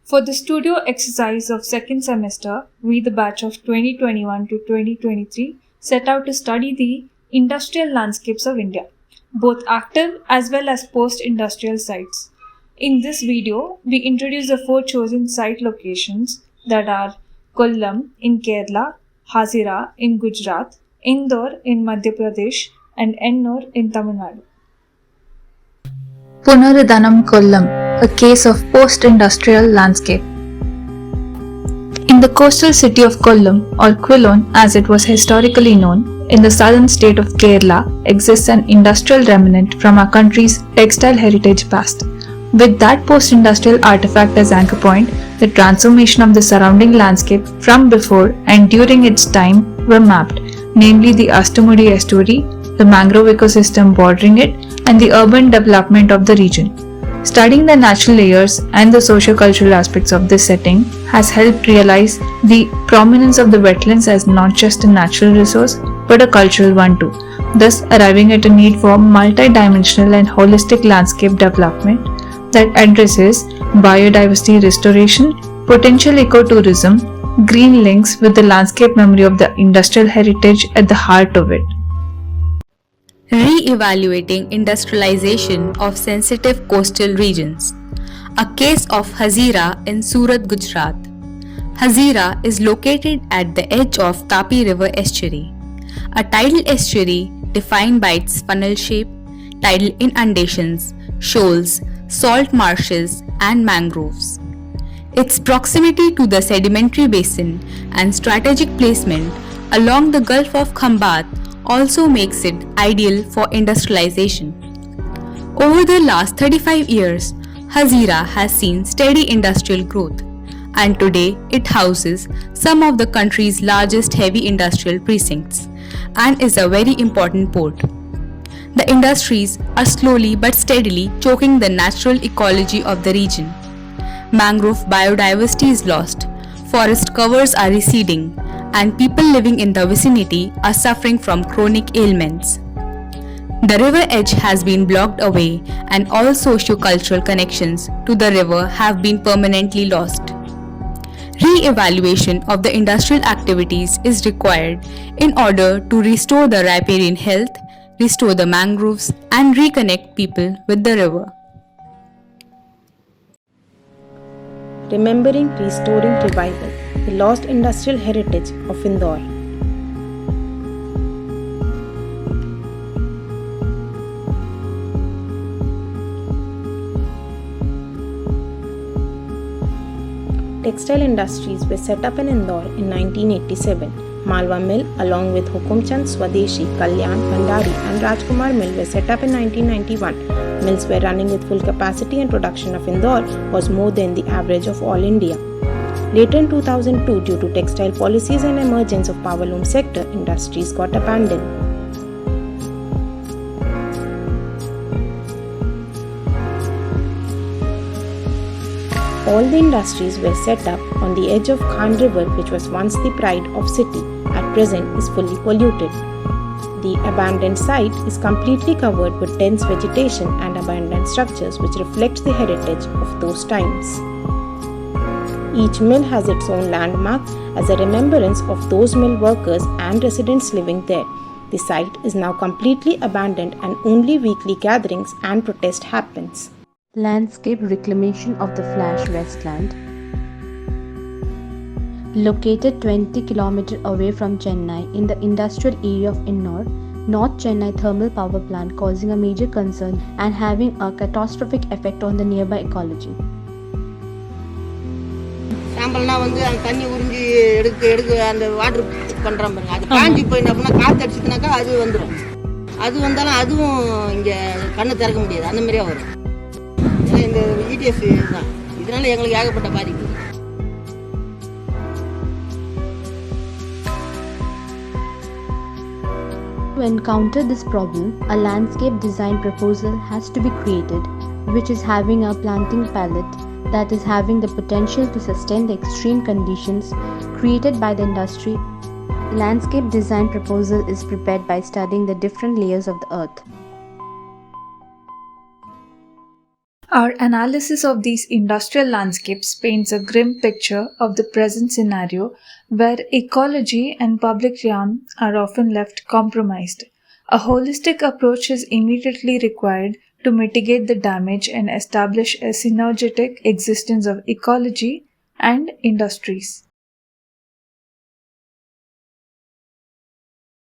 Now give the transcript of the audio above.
For the studio exercise of second semester, we, the batch of 2021 to 2023, set out to study the industrial landscapes of India, both active as well as post-industrial sites. In this video, we introduce the four chosen site locations that are Kollam in Kerala, Hazira in Gujarat, Indore in Madhya Pradesh, and Ennore in Tamil Nadu. Punaridhanam Kollam, a case of post-industrial landscape. In the coastal city of Kollam, or Quilon as it was historically known, in the southern state of Kerala exists an industrial remnant from our country's textile heritage past. With that post-industrial artifact as anchor point, the transformation of the surrounding landscape from before and during its time were mapped, namely the Astamudi estuary, the mangrove ecosystem bordering it, and the urban development of the region. Studying the natural layers and the socio-cultural aspects of this setting has helped realize the prominence of the wetlands as not just a natural resource but a cultural one too, thus arriving at a need for multi-dimensional and holistic landscape development that addresses biodiversity restoration, potential ecotourism, green links with the landscape memory of the industrial heritage at the heart of it. Re-evaluating industrialization of sensitive coastal regions. A case of Hazira in Surat, Gujarat. Hazira is located at the edge of Tapi River estuary, a tidal estuary defined by its funnel shape, tidal inundations, shoals, salt marshes, and mangroves. Its proximity to the sedimentary basin and strategic placement along the Gulf of Khambat also makes it ideal for industrialization. Over the last 35 years, Hazira has seen steady industrial growth, and today it houses some of the country's largest heavy industrial precincts and is a very important port. The industries are slowly but steadily choking the natural ecology of the region. Mangrove biodiversity is lost, forest covers are receding, and people living in the vicinity are suffering from chronic ailments. The river edge has been blocked away and all socio-cultural connections to the river have been permanently lost. Re-evaluation of the industrial activities is required in order to restore the riparian health, restore the mangroves, and reconnect people with the river. Remembering, Restoring, Revival, the lost industrial heritage of Indore. Textile industries were set up in Indore in 1987. Malwa Mill, along with Hukumchand, Swadeshi, Kalyan, Bhandari and Rajkumar Mill were set up in 1991. Mills were running with full capacity and production of Indore was more than the average of all India. Later in 2002, due to textile policies and emergence of powerloom sector, industries got abandoned. All the industries were set up on the edge of Khan River, which was once the pride of city, at present is fully polluted. The abandoned site is completely covered with dense vegetation and abandoned structures which reflect the heritage of those times. Each mill has its own landmark as a remembrance of those mill workers and residents living there. The site is now completely abandoned and only weekly gatherings and protest happens. Landscape reclamation of the Flash Westland. Located 20 km away from Chennai in the industrial area of Ennore, North Chennai thermal power plant causing a major concern and having a catastrophic effect on the nearby ecology. சாம்பல்னா வந்து அந்த தண்ணி உறிஞ்சி எடுக்க அந்த water பண்ணுறோம் பாருங்க, அது காஞ்சி போய் என்ன பண்ணால் காற்று அடிச்சுதுனாக்கா அது வந்துடும். அது வந்தாலும் அதுவும் இங்கே கண்ணை திறக்க முடியாது, அந்த மாதிரியா வரும். ஏன்னா இந்த இடிஎஸ் தான், இதனால எங்களுக்கு ஏகப்பட்ட பாதிப்பு. To encounter this problem, a landscape design proposal has to be created, which is having a planting palette that is having the potential to sustain the extreme conditions created by the industry. The landscape design proposal is prepared by studying the different layers of the earth. Our analysis of these industrial landscapes paints a grim picture of the present scenario where ecology and public realm are often left compromised. A holistic approach is immediately required to mitigate the damage and establish a synergetic existence of ecology and industries.